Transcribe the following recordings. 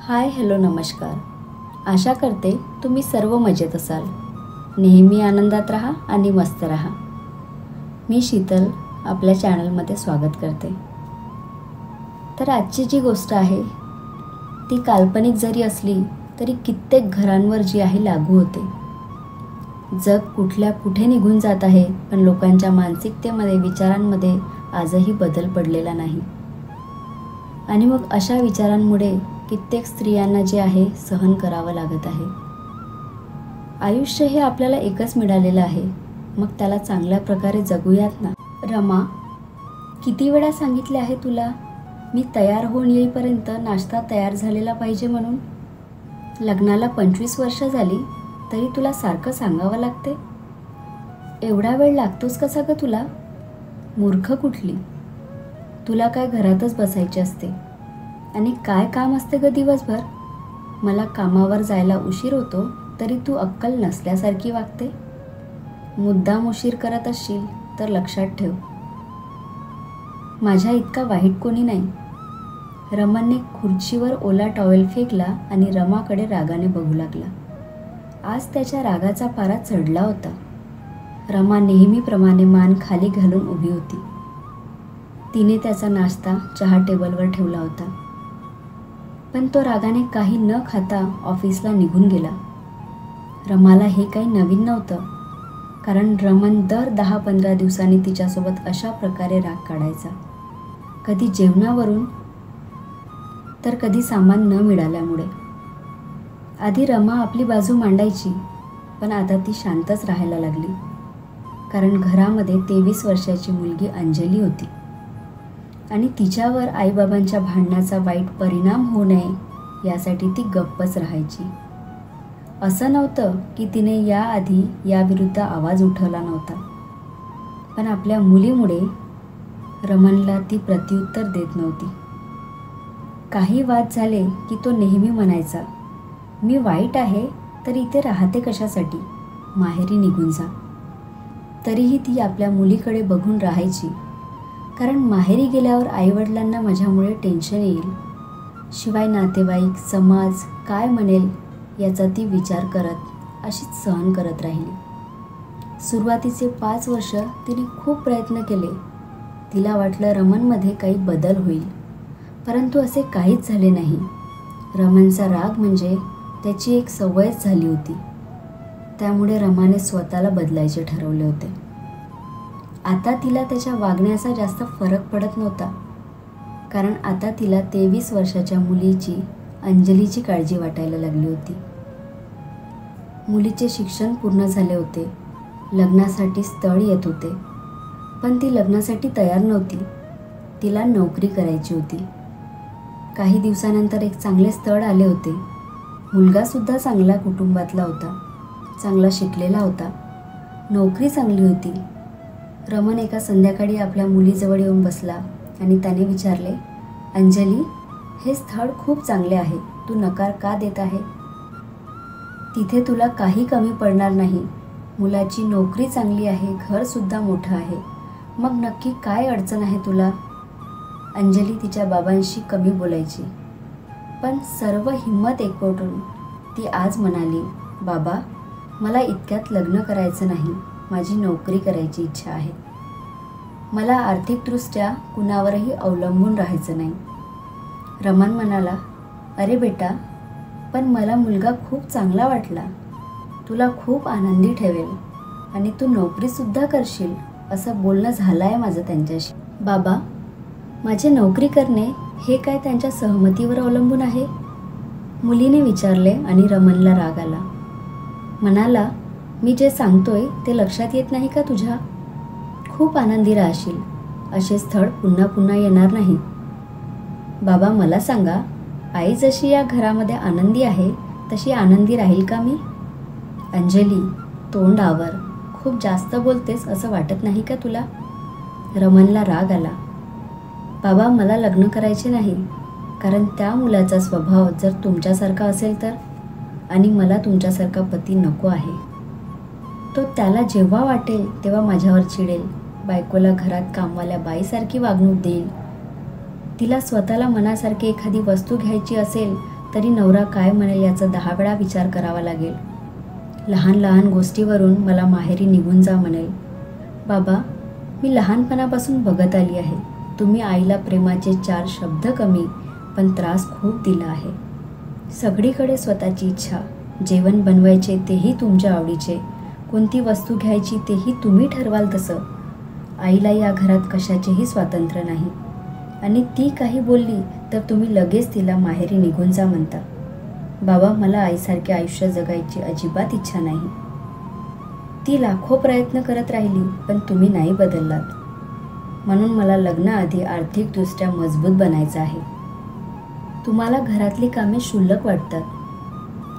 Hi hello नमस्कार. आशा करते तुम्ही सर्व मजेत असाल. नेहमी आनंदात राहा आणि मस्त राहा. मी शीतल आपल्या चॅनलमध्ये स्वागत करते. तर आजची जी गोष्ट आहे ती काल्पनिक जरी असली तरी कित्येक घरांवर जी आहे लागू होते. जग कुठे निघून जात आहे, पण लोकांच्या मानसिकतेमध्ये विचारांमध्ये आजही बदल पडलेला नाही. आणि मग अशा विचारांमुळे कित्येक स्त्रियांना जे आहे सहन करावं लागत आहे. आयुष्य हे आपल्याला एकच मिळालेलं आहे, मग त्याला चांगल्या प्रकारे जगूयात ना. रमा, किती वेळा सांगितले आहे तुला मी तयार होऊन येईपर्यंत नाश्ता तयार झालेला पाहिजे म्हणून. लग्नाला 25 वर्ष झाली तरी तुला सारखं सांगावं लागते. एवढा वेळ लागतोच कसा ग तुला? मूर्ख कुठली. तुला काय घरातच बसायचे असते आणि काय काम असते ग दिवसभर. मला कामावर जायला उशीर होतो तरी तू अक्कल नसल्यासारखी वागते. मुद्दाम उशीर करत असशील तर लक्षात ठेव, माझ्या इतका वाईट कोणी नाही. रमणने खुर्चीवर ओला टॉवेल फेकला आणि रमाकडे रागाने बघू लागला. आज त्याच्या रागाचा पारा चढला होता. रमा नेहमीप्रमाणे मान खाली घालून उभी होती. तिने त्याचा नाश्ता चहा टेबलवर ठेवला होता, पण तो रागाने काही न खाता ऑफिसला निघून गेला. रमाला हे काही नवीन नव्हतं, कारण रमण दर 10-15 दिवसांनी तिच्यासोबत अशा प्रकारे राग काढायचा. कधी जेवणावरून तर कधी सामान न मिळाल्यामुळे. आधी रमा आपली बाजू मांडायची, पण आता ती शांतच राहायला लागली, कारण घरामध्ये 23 वर्षाची मुलगी अंजली होती आणि तिच्यावर आईबाबांच्या भांडणाचा वाईट परिणाम होऊ नये यासाठी ती गप्पच राहायची. असं नव्हतं की तिने याआधी याविरुद्ध आवाज उठवला नव्हता, पण आपल्या मुलीमुळे रमणला ती प्रत्युत्तर देत नव्हती. काही वाद झाले की तो नेहमी म्हणायचा, मी वाईट आहे तर इथे राहते कशासाठी, माहेरी निघून जा. तरीही ती आपल्या मुलीकडे बघून राहायची, कारण माहेरी गेल्यावर आईवडिलांना माझ्यामुळे टेन्शन येईल, शिवाय नातेवाईक समाज काय म्हणेल याचा ती विचार करत अशीच सहन करत राहिली. सुरुवातीचे 5 वर्ष तिने खूप प्रयत्न केले. तिला वाटलं रमणमध्ये काही बदल होईल, परंतु असे काहीच झाले नाही. रमणचा राग म्हणजे त्याची एक सवयच झाली होती. त्यामुळे रमाने स्वतःला बदलायचे ठरवले होते. आता तिला त्याच्या वागण्याचा जास्त फरक पडत नव्हता, कारण आता तिला 23 वर्षाच्या मुलीची अंजलीची काळजी वाटायला लागली होती. मुलीचे शिक्षण पूर्ण झाले होते, लग्नासाठी स्थळ येत होते, पण ती लग्नासाठी तयार नव्हती. तिला नोकरी करायची होती. काही दिवसानंतर एक चांगले स्थळ आले होते. मुलगासुद्धा चांगला कुटुंबातला होता, चांगला शिकलेला होता, नोकरी चांगली होती. रमण एका संध्याकाळी आपल्या मुलीजवळ येऊन बसला आणि त्याने विचारले, अंजली, हे स्थळ खूप चांगले आहे, तू नकार का देत आहे? तिथे तुला काही कमी पडणार नाही. मुलाची नोकरी चांगली आहे, घरसुद्धा मोठं आहे, मग नक्की काय अडचण आहे तुला? अंजली तिच्या बाबांशी कमी बोलायची, पण सर्व हिंमत एकवटून ती आज म्हणाली, बाबा, मला इतक्यात लग्न करायचं नाही, माझी नोकरी करायची इच्छा आहे. मला आर्थिकदृष्ट्या कुणावरही अवलंबून राहायचं नाही. रमण म्हणाला, अरे बेटा, पण मला मुलगा खूप चांगला वाटला, तुला खूप आनंदी ठेवेल आणि तू नोकरीसुद्धा करशील, असं बोलणं झालं आहे माझं त्यांच्याशी. बाबा, माझे नोकरी करणे हे काय त्यांच्या सहमतीवर अवलंबून आहे? मुलीने विचारले आणि रमणला राग आला. म्हणाला, मी जे सांगतोय ते लक्षात येत नाही का तुझ्या? खूप आनंदी राहशील, असे स्थळ पुन्हा पुन्हा येणार नाही. बाबा, मला सांगा, आई जशी या घरामध्ये आनंदी आहे तशी आनंदी राहील का मी? अंजली, तोंड आवर, खूप जास्त बोलतेस असं वाटत नाही का तुला? रमणला राग आला. बाबा, मला लग्न करायचे नाही, कारण त्या मुलाचा स्वभाव जर तुमच्यासारखा असेल तर, आणि मला तुमच्यासारखा पती नको आहे. तो त्याला जेव्हा वाटेल तेव्हा माझ्यावर चिडेल, बायकोला घरात कामवाल्या बाईसारखी वागणूक देईल, तिला स्वतःला मनासारखी एखादी वस्तू घ्यायची असेल तरी नवरा काय म्हणेल याचा 10 वेळा विचार करावा लागेल. लहान लहान गोष्टीवरून मला माहेरी निघून जा म्हणेल. बाबा, मी लहानपणापासून बघत आली आहे, तुम्ही आईला प्रेमाचे 4 शब्द कमी पण त्रास खूप दिला आहे. सगळीकडे स्वतःची इच्छा, जेवण बनवायचे तेही तुमच्या आवडीचे, कोणती वस्तू घ्यायची तेही तुम्ही ठरवाल तसं. आईला या घरात कशाचेही स्वातंत्र्य नाही आणि ती काही बोलली तर तुम्ही लगेच तिला माहेरी निघून जा म्हणता. बाबा, मला आईसारखे आयुष्य जगायची अजिबात इच्छा नाही. ती लाखो प्रयत्न करत राहिली पण तुम्ही नाही बदललात. म्हणून मला लग्नाआधी आर्थिकदृष्ट्या मजबूत बनायचं आहे. तुम्हाला घरातली कामे क्षुल्लक वाटतात,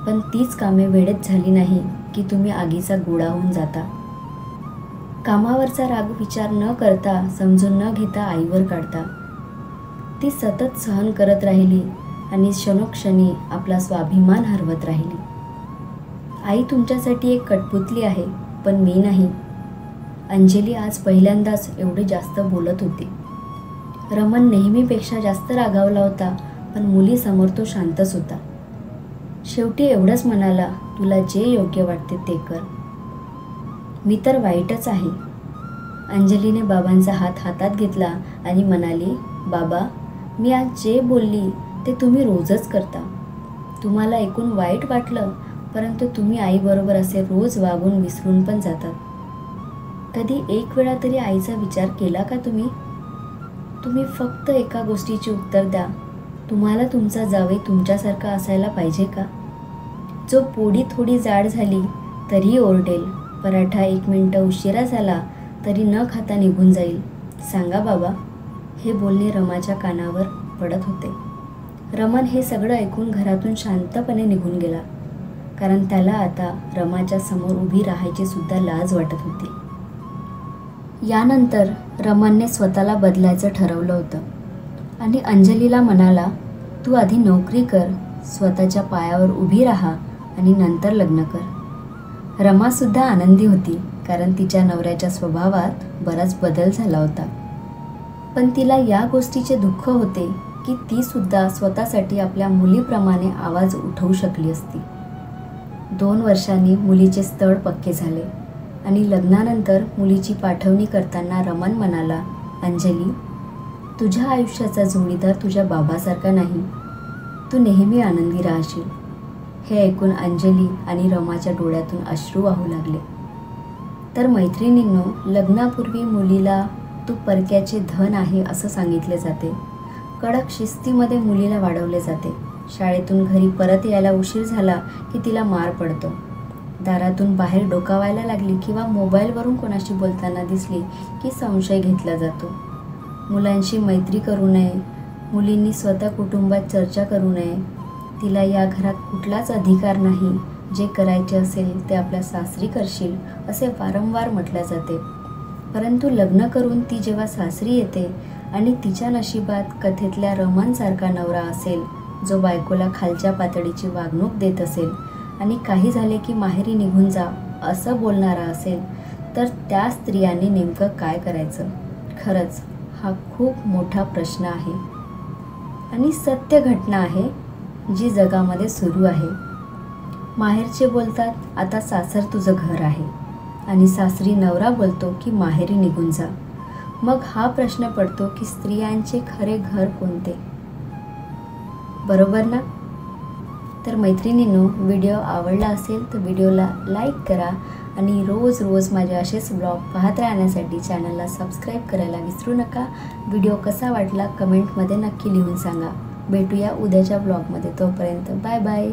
पण तीच कामे वेळेत झाली नाही की तुम्ही आगीचा गोळा होऊन जाता. कामावरचा राग विचार न करता, समजून न घेता आईवर काढता. ती सतत सहन करत राहिली आणि क्षणोक्षणी आपला स्वाभिमान हरवत राहिली. आई तुमच्यासाठी एक कठपुतली आहे, पण मी नाही. अंजली आज पहिल्यांदाच एवढी जास्त बोलत होती. रमन नेहमीपेक्षा जास्त रागावला होता, पण मुलीसमोर तो शांतच होता. शेवटी एवढंच म्हणाला, तुला जे योग्य वाटते ते कर. मी तर वाईटच आहे. अंजलीने बाबांचा हात हातात घेतला आणि म्हणाली, बाबा, मी आज जे बोलली ते तुम्ही रोजच करता. तुम्हाला ऐकून वाईट वाटलं, परंतु तुम्ही आईबरोबर असे रोज वागून विसरून पण जातात. कधी एक वेळा तरी आईचा विचार केला का तुम्ही? तुम्ही फक्त एका गोष्टीचे उत्तर द्या, तुम्हाला तुमचा जावई तुमच्यासारखा असायला पाहिजे का? जो पोळी थोडी जाड झाली तरी ओरडेल, पराठा 1 मिनिटं उशिरा झाला तरी न खाता निघून जाईल. सांगा बाबा. हे बोलणे रमाच्या कानावर पडत होते. रमन हे सगळं ऐकून घरातून शांतपणे निघून गेला, कारण त्याला आता रमाच्या समोर उभी राहायची सुद्धा लाज वाटत होती. यानंतर रमनने स्वतःला बदलायचं ठरवलं होतं आणि अंजलीला म्हणाला, तू आधी नोकरी कर, स्वतःच्या पायावर उभी राहा आणि नंतर लग्न कर. रमासुद्धा आनंदी होती, कारण तिच्या नवऱ्याच्या स्वभावात बराच बदल झाला होता. पण तिला या गोष्टीचे दुःख होते की ती सुद्धा स्वतःसाठी आपल्या मुलीप्रमाणे आवाज उठवू शकली असती. 2 वर्षांनी मुलीचे स्थळ पक्के झाले आणि लग्नानंतर मुलीची पाठवणी करताना रमन म्हणाला, अंजली, तुझ्या आयुष्याचा जोडीदार तुझ्या बाबासारखा नाही. तू नेहमी आनंदी राहशील. हे ऐकून अंजली आणि रमाच्या डोळ्यातून अश्रू वाहू लागले. तर मैत्रिणींनो, लग्नापूर्वी मुलीला तू परक्याचे धन आहे असं सांगितले जाते. कडक शिस्तीमध्ये मुलीला वाढवले जाते. शाळेतून घरी परत यायला उशीर झाला की तिला मार पडतो. दारातून बाहेर डोकावायला लागली किंवा मोबाईलवरून कोणाशी बोलताना दिसली की संशय घेतला जातो. मुलांशी मैत्री करू नये, मुलींनी स्वतः कुटुंबात चर्चा करू नये, तिला या घरात कुठलाच अधिकार नाही, जे करायचे असेल ते आपल्या सासरी करशील असे वारंवार म्हटले जाते. परंतु लग्न करून ती जेव्हा सासरी येते आणि तिच्या नशिबात कथेतल्या रमनसारखा नवरा असेल, जो बायकोला खालच्या पातळीची वागणूक देत असेल आणि काही झाले की माहेरी निघून जा असं बोलणारा असेल, तर त्या स्त्रियांनी नेमकं काय करायचं? खरंच हा खूप मोठा प्रश्न आहे आणि सत्य घटना आहे जी जगामध्ये सुरू आहे. माहेरचे बोलतात, आता सासर तुझं घर आहे, आणि सासरी नवरा बोलतो की माहेरी निघून जा. मग हा प्रश्न पडतो की स्त्रियांचे खरे घर कोणते? बरोबर ना? तर मैत्रिणींनो, व्हिडिओ आवडला असेल तर व्हिडिओला लाईक करा आणि रोज माझे असेच ब्लॉग पाहत राहण्यासाठी चॅनलला सबस्क्राईब करायला विसरू नका. व्हिडिओ कसा वाटला कमेंटमध्ये नक्की लिहून सांगा. भेटूया उद्याच्या ब्लॉगमध्ये. तोपर्यंत बाय बाय.